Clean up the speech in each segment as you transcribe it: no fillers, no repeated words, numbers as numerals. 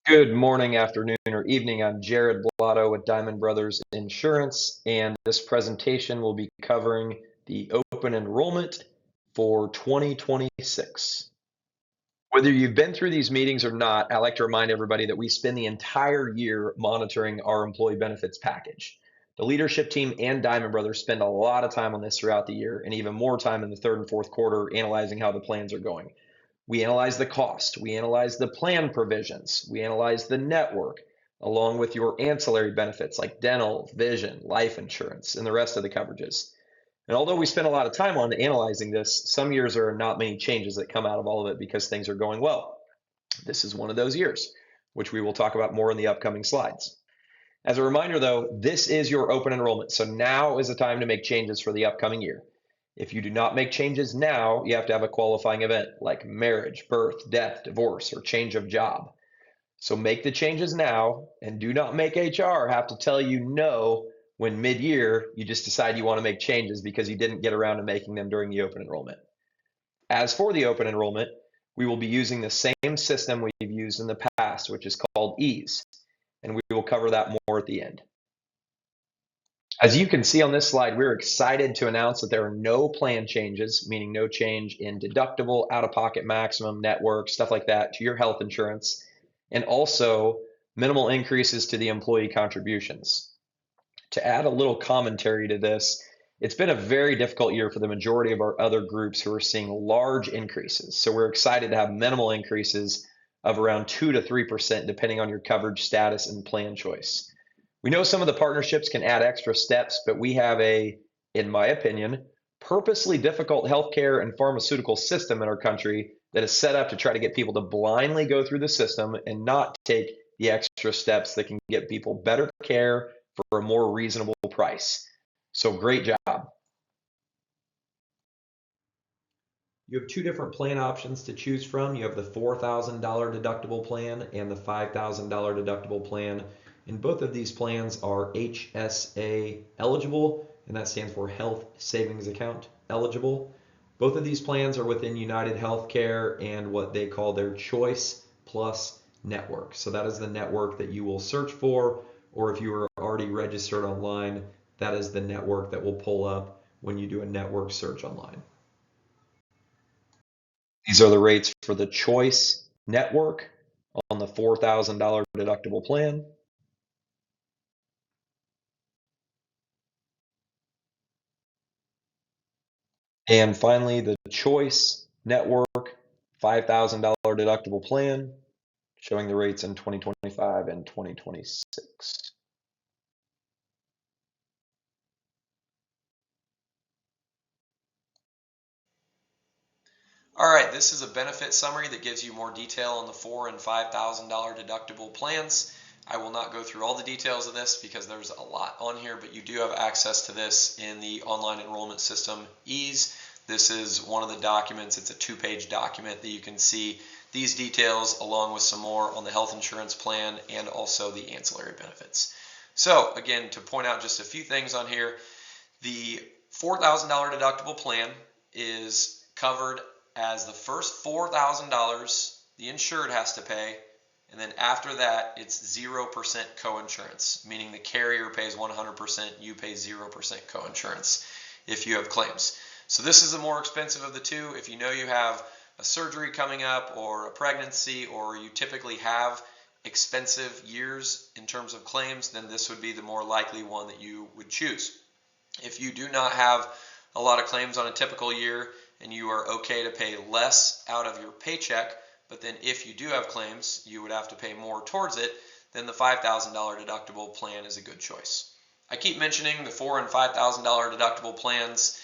Good morning, afternoon, or evening. I'm Jared Blotto with Diamond Brothers Insurance, and this presentation will be covering the open enrollment for 2026. Whether you've been through these meetings or not, I like to remind everybody that we spend the entire year monitoring our employee benefits package. The leadership team and Diamond Brothers spend a lot of time on this throughout the year, and even more time in the third and fourth quarter analyzing how the plans are going. We analyze the cost, we analyze the plan provisions, we analyze the network, along with your ancillary benefits like dental, vision, life insurance, and the rest of the coverages. And although we spend a lot of time on analyzing this, some years there are not many changes that come out of all of it because things are going well. This is one of those years, which we will talk about more in the upcoming slides. As a reminder, though, this is your open enrollment, so now is the time to make changes for the upcoming year. If you do not make changes now, you have to have a qualifying event like marriage, birth, death, divorce, or change of job. So make the changes now and do not make HR have to tell you no when mid-year you just decide you want to make changes because you didn't get around to making them during the open enrollment. As for the open enrollment, we will be using the same system we've used in the past, which is called EASE, and we will cover that more at the end. As you can see on this slide, we're excited to announce that there are no plan changes, meaning no change in deductible, out-of-pocket maximum, network, stuff like that to your health insurance, and also minimal increases to the employee contributions. To add a little commentary to this, it's been a very difficult year for the majority of our other groups who are seeing large increases. So we're excited to have minimal increases of around 2 to 3%, depending on your coverage status and plan choice. We know some of the partnerships can add extra steps, but we have in my opinion, purposely difficult healthcare and pharmaceutical system in our country that is set up to try to get people to blindly go through the system and not take the extra steps that can get people better care for a more reasonable price. So great job. You have two different plan options to choose from. You have the $4,000 deductible plan and the $5,000 deductible plan. And both of these plans are HSA eligible, and that stands for Health Savings Account eligible. Both of these plans are within United Healthcare and what they call their Choice Plus network. So that is the network that you will search for, or if you are already registered online, that is the network that will pull up when you do a network search online. These are the rates for the Choice network on the $4,000 deductible plan. And finally, the Choice Network $5,000 deductible plan, showing the rates in 2025 and 2026. All right, this is a benefit summary that gives you more detail on the $4,000 and $5,000 deductible plans. I will not go through all the details of this because there's a lot on here, but you do have access to this in the online enrollment system EASE. This is one of the documents. It's a 2-page document that you can see these details along with some more on the health insurance plan and also the ancillary benefits. So again, to point out just a few things on here, the $4,000 deductible plan is covered as the first $4,000 the insured has to pay, and then after that it's 0% coinsurance, meaning the carrier pays 100%, you pay 0% coinsurance if you have claims. So this is the more expensive of the two. If you know you have a surgery coming up or a pregnancy, or you typically have expensive years in terms of claims, then this would be the more likely one that you would choose. If you do not have a lot of claims on a typical year and you are okay to pay less out of your paycheck, but then if you do have claims, you would have to pay more towards it, then the $5,000 deductible plan is a good choice. I keep mentioning the $4,000 and $5,000 deductible plans,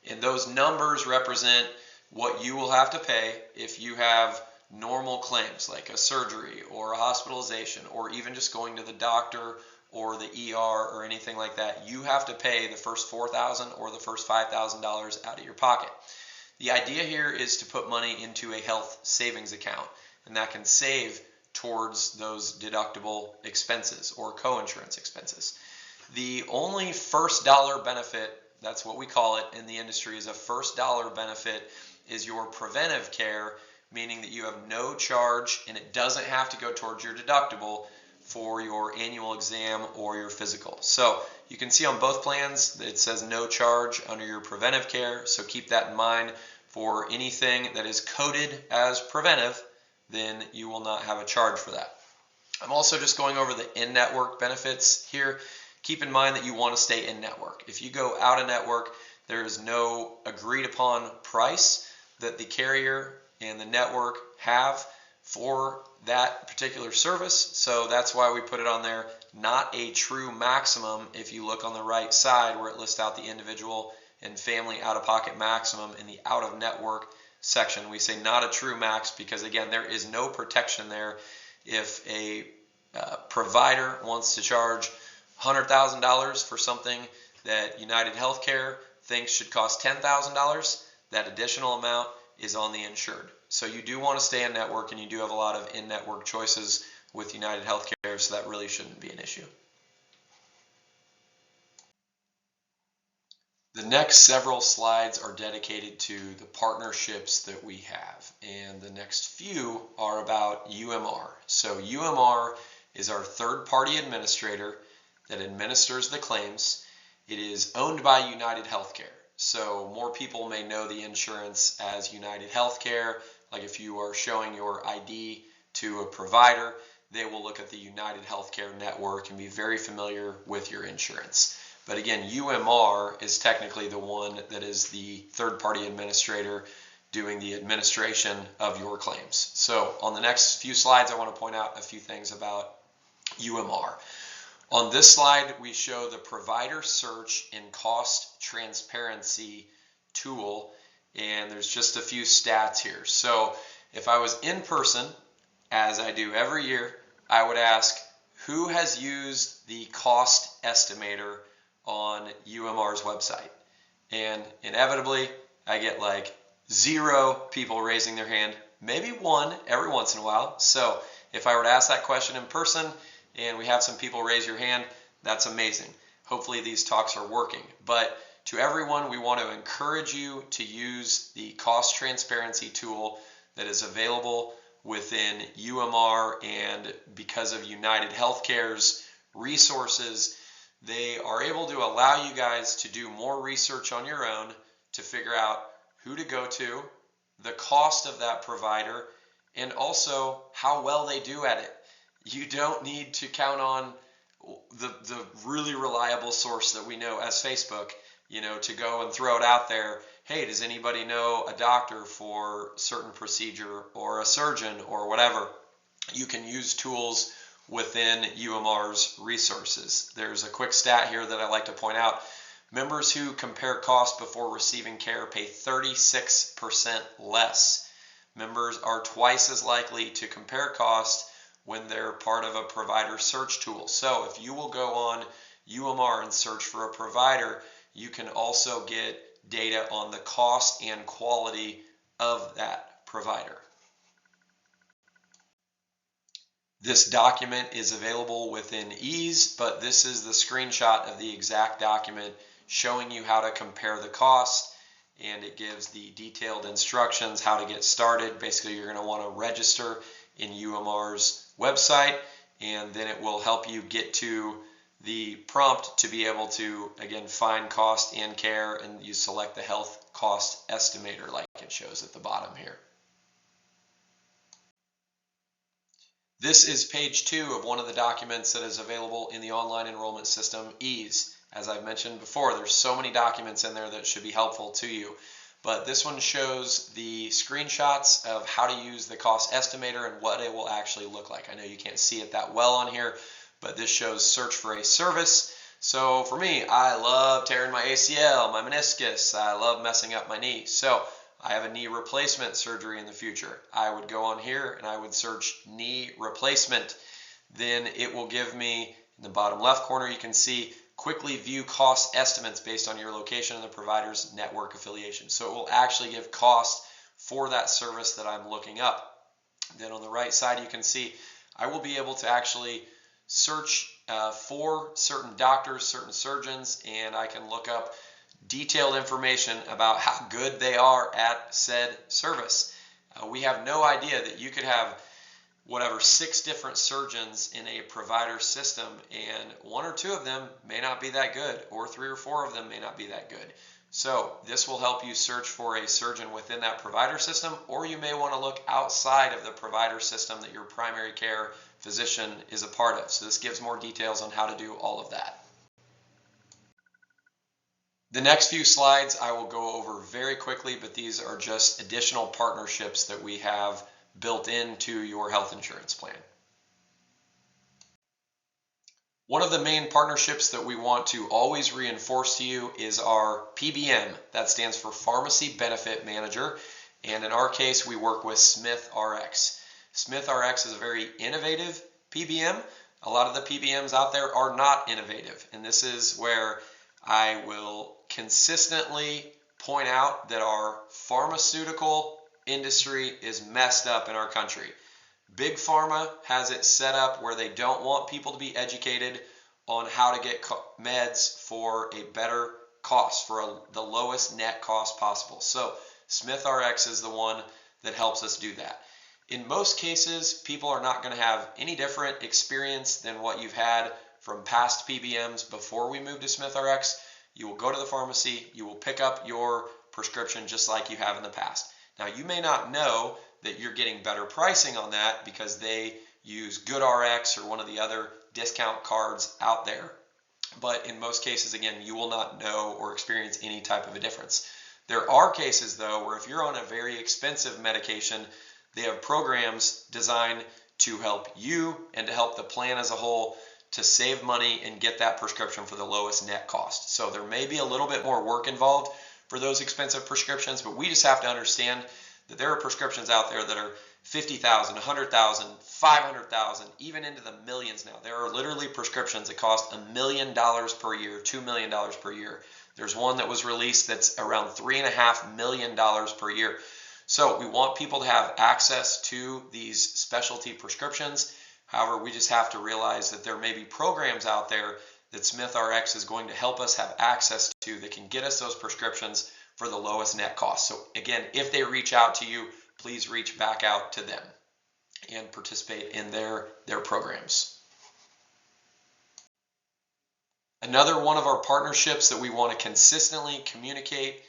and those numbers represent what you will have to pay if you have normal claims like a surgery or a hospitalization or even just going to the doctor or the ER or anything like that. You have to pay the first $4,000 or the first $5,000 out of your pocket. The idea here is to put money into a health savings account, and that can save towards those deductible expenses or coinsurance expenses. The only first dollar benefit, that's what we call it in the industry, is a first dollar benefit, is your preventive care, meaning that you have no charge and it doesn't have to go towards your deductible for your annual exam or your physical. So you can see on both plans it says no charge under your preventive care, so keep that in mind. For anything that is coded as preventive, then you will not have a charge for that. I'm also just going over the in-network benefits here. Keep in mind that you want to stay in-network. If you go out of network, there is no agreed upon price that the carrier and the network have for that particular service. So that's why we put it on there. Not a true maximum. If you look on the right side where it lists out the individual and family out-of-pocket maximum in the out-of-network section, we say not a true max because, again, there is no protection there. If a provider wants to charge $100,000 for something that United Healthcare thinks should cost $10,000, that additional amount is on the insured. So you do want to stay in network, and you do have a lot of in-network choices with United Healthcare, so that really shouldn't be an issue. The next several slides are dedicated to the partnerships that we have, and the next few are about UMR. So UMR is our third-party administrator that administers the claims. It is owned by United Healthcare. So more people may know the insurance as United Healthcare. Like if you are showing your ID to a provider, they will look at the United Healthcare network and be very familiar with your insurance. But again, UMR is technically the one that is the third-party administrator doing the administration of your claims. So on the next few slides, I want to point out a few things about UMR. On this slide, we show the provider search and cost transparency tool, and there's just a few stats here. So if I was in person, as I do every year, I would ask, who has used the cost estimator on UMR's website? And inevitably, I get like 0 people raising their hand, maybe 1 every once in a while. So if I were to ask that question in person and we have some people raise your hand, that's amazing. Hopefully these talks are working. But to everyone, we want to encourage you to use the cost transparency tool that is available within UMR, and because of United Healthcare's resources, they are able to allow you guys to do more research on your own to figure out who to go to, the cost of that provider, and also how well they do at it. You don't need to count on the really reliable source that we know as Facebook, to go and throw it out there. Hey, does anybody know a doctor for a certain procedure or a surgeon or whatever? You can use tools within UMR's resources. There's a quick stat here that I like to point out. Members who compare cost before receiving care pay 36% less. Members are twice as likely to compare cost when they're part of a provider search tool. So if you will go on UMR and search for a provider, you can also get data on the cost and quality of that provider. This document is available within Ease, but this is the screenshot of the exact document showing you how to compare the cost, and it gives the detailed instructions how to get started. Basically, you're going to want to register in UMR's website, and then it will help you get to the prompt to be able to, again, find cost and care, and you select the health cost estimator like it shows at the bottom here. This is page 2 of one of the documents that is available in the online enrollment system, Ease. As I've mentioned before, there's so many documents in there that should be helpful to you. But this one shows the screenshots of how to use the cost estimator and what it will actually look like. I know you can't see it that well on here, but this shows search for a service. So for me, I love tearing my ACL, my meniscus. I love messing up my knee. So I have a knee replacement surgery in the future. I would go on here and I would search knee replacement. Then it will give me, in the bottom left corner, you can see quickly view cost estimates based on your location and the provider's network affiliation. So it will actually give cost for that service that I'm looking up. Then on the right side, you can see I will be able to actually search for certain doctors, certain surgeons, and I can look up detailed information about how good they are at said service. We have no idea that you could have whatever 6 different surgeons in a provider system, and 1 or 2 of them may not be that good, or 3 or 4 of them may not be that good. So this will help you search for a surgeon within that provider system, or you may want to look outside of the provider system that your primary care physician is a part of. So this gives more details on how to do all of that. The next few slides I will go over very quickly, but these are just additional partnerships that we have built into your health insurance plan. One of the main partnerships that we want to always reinforce to you is our PBM. That stands for Pharmacy Benefit Manager. And in our case, we work with Smith RX. Smith RX is a very innovative PBM. A lot of the PBMs out there are not innovative. And this is where I will consistently point out that our pharmaceutical industry is messed up in our country. Big Pharma has it set up where they don't want people to be educated on how to get meds for a better cost, for the lowest net cost possible. So Smith RX is the one that helps us do that. In most cases, people are not going to have any different experience than what you've had from past PBMs before we moved to Smith RX. You will go to the pharmacy, you will pick up your prescription just like you have in the past. Now, you may not know that you're getting better pricing on that because they use GoodRx or one of the other discount cards out there. But in most cases, again, you will not know or experience any type of a difference. There are cases, though, where if you're on a very expensive medication, they have programs designed to help you and to help the plan as a whole to save money and get that prescription for the lowest net cost. So there may be a little bit more work involved for those expensive prescriptions, but we just have to understand that there are prescriptions out there that are $50,000, $100,000, $500,000, even into the millions now. There are literally prescriptions that cost $1 million per year, $2 million per year. There's one that was released that's around $3.5 million per year. So we want people to have access to these specialty prescriptions. However, we just have to realize that there may be programs out there that Smith RX is going to help us have access to that can get us those prescriptions for the lowest net cost. So again, if they reach out to you, please reach back out to them and participate in their programs. Another one of our partnerships that we want to consistently communicate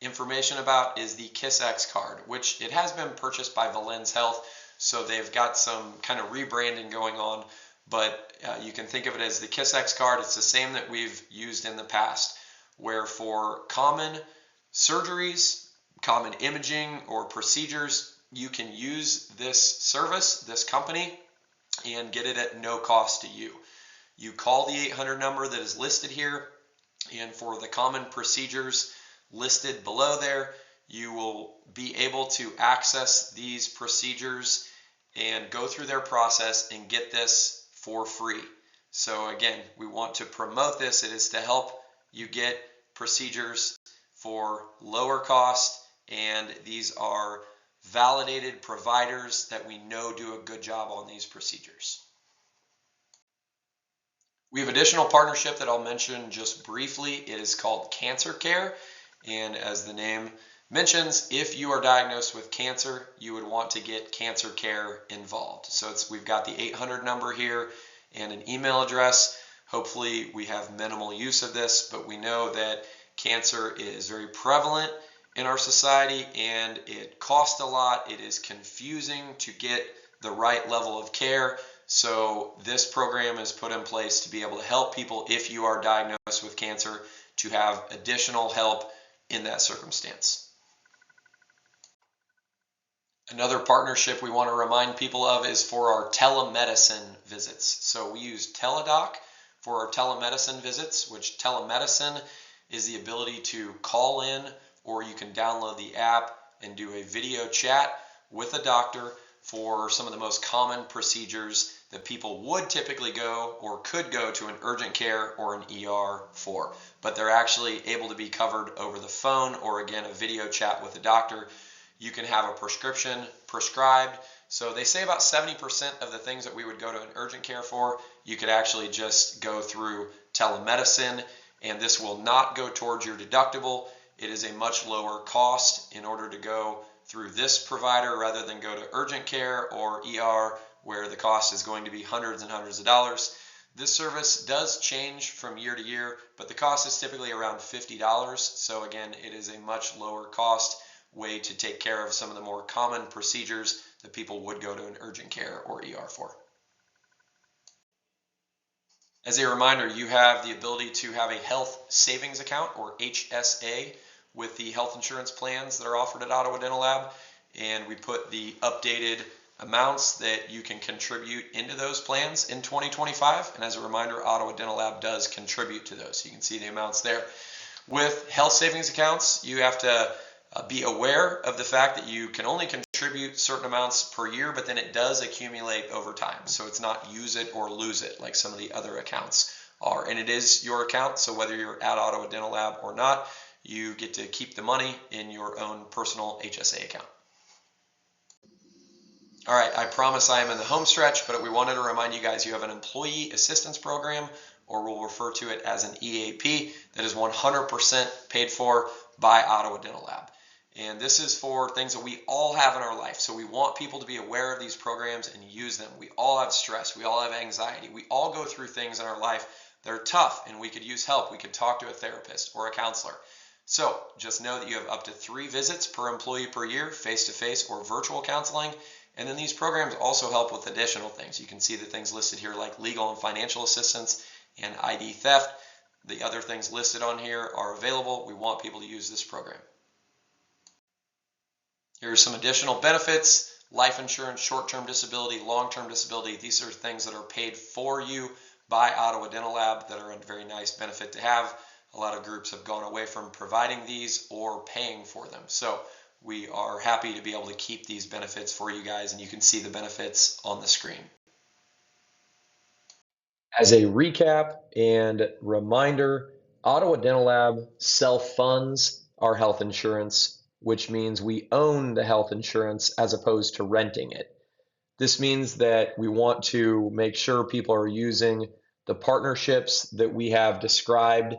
information about is the KissX card, which it has been purchased by Valens Health. So they've got some kind of rebranding going on, but you can think of it as the KissX card. It's the same that we've used in the past, where for common surgeries, common imaging, or procedures, you can use this service, this company, and get it at no cost to you. You call the 800 number that is listed here, and for the common procedures listed below there, you will be able to access these procedures and go through their process and get this for free. So again, we want to promote this. It is to help you get procedures for lower cost, and these are validated providers that we know do a good job on these procedures. We have additional partnership that I'll mention just briefly. It is called Cancer Care, and as the name mentions, if you are diagnosed with cancer, you would want to get cancer care involved. So we've got the 800 number here and an email address. Hopefully we have minimal use of this, but we know that cancer is very prevalent in our society and it costs a lot. It is confusing to get the right level of care. So this program is put in place to be able to help people, if you are diagnosed with cancer, to have additional help in that circumstance. Another partnership we want to remind people of is for our telemedicine visits. So we use Teladoc for our telemedicine visits, which telemedicine is the ability to call in, or you can download the app and do a video chat with a doctor for some of the most common procedures that people would typically go or could go to an urgent care or an ER for. But they're actually able to be covered over the phone, or again, a video chat with a doctor. You can have a prescription prescribed. So they say about 70% of the things that we would go to an urgent care for, you could actually just go through telemedicine, and this will not go towards your deductible. It is a much lower cost in order to go through this provider rather than go to urgent care or ER where the cost is going to be hundreds and hundreds of dollars. This service does change from year to year, but the cost is typically around $50. So again, it is a much lower cost way to take care of some of the more common procedures that people would go to an urgent care or ER for. As a reminder, you have the ability to have a health savings account, or HSA, with the health insurance plans that are offered at Ottawa Dental Lab, and we put the updated amounts that you can contribute into those plans in 2025. And as a reminder, Ottawa Dental Lab does contribute to those. So you can see the amounts there. With health savings accounts, you have to be aware of the fact that you can only contribute certain amounts per year, but then it does accumulate over time. So it's not use it or lose it like some of the other accounts are. And it is your account, so whether you're at Ottawa Dental Lab or not, you get to keep the money in your own personal HSA account. All right, I promise I am in the home stretch, but we wanted to remind you guys you have an employee assistance program, or we'll refer to it as an EAP, that is 100% paid for by Ottawa Dental Lab. And this is for things that we all have in our life. So we want people to be aware of these programs and use them. We all have stress. We all have anxiety. We all go through things in our life that are tough, and we could use help. We could talk to a therapist or a counselor. So just know that you have up to 3 visits per employee per year, face-to-face or virtual counseling. And then these programs also help with additional things. You can see the things listed here like legal and financial assistance and ID theft. The other things listed on here are available. We want people to use this program. Here are some additional benefits: life insurance, short-term disability, long-term disability. These are things that are paid for you by Ottawa Dental Lab that are a very nice benefit to have. A lot of groups have gone away from providing these or paying for them. So we are happy to be able to keep these benefits for you guys, and you can see the benefits on the screen. As a recap and reminder, Ottawa Dental Lab self-funds our health insurance, which means we own the health insurance as opposed to renting it. This means that we want to make sure people are using the partnerships that we have described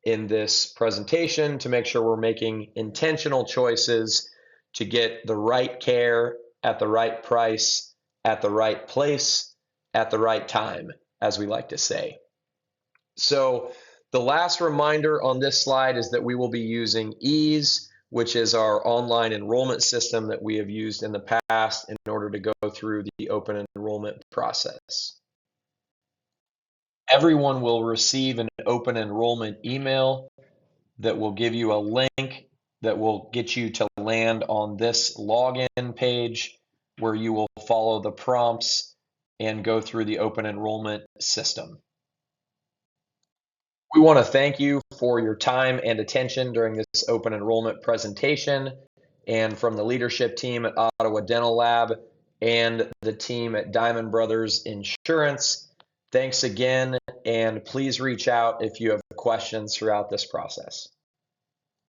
in this presentation to make sure we're making intentional choices to get the right care at the right price, at the right place, at the right time, as we like to say. So the last reminder on this slide is that we will be using EASE, which is our online enrollment system that we have used in the past in order to go through the open enrollment process. Everyone will receive an open enrollment email that will give you a link that will get you to land on this login page where you will follow the prompts and go through the open enrollment system. We want to thank you for your time and attention during this open enrollment presentation, and from the leadership team at Ottawa Dental Lab and the team at Diamond Brothers Insurance, thanks again, and please reach out if you have questions throughout this process.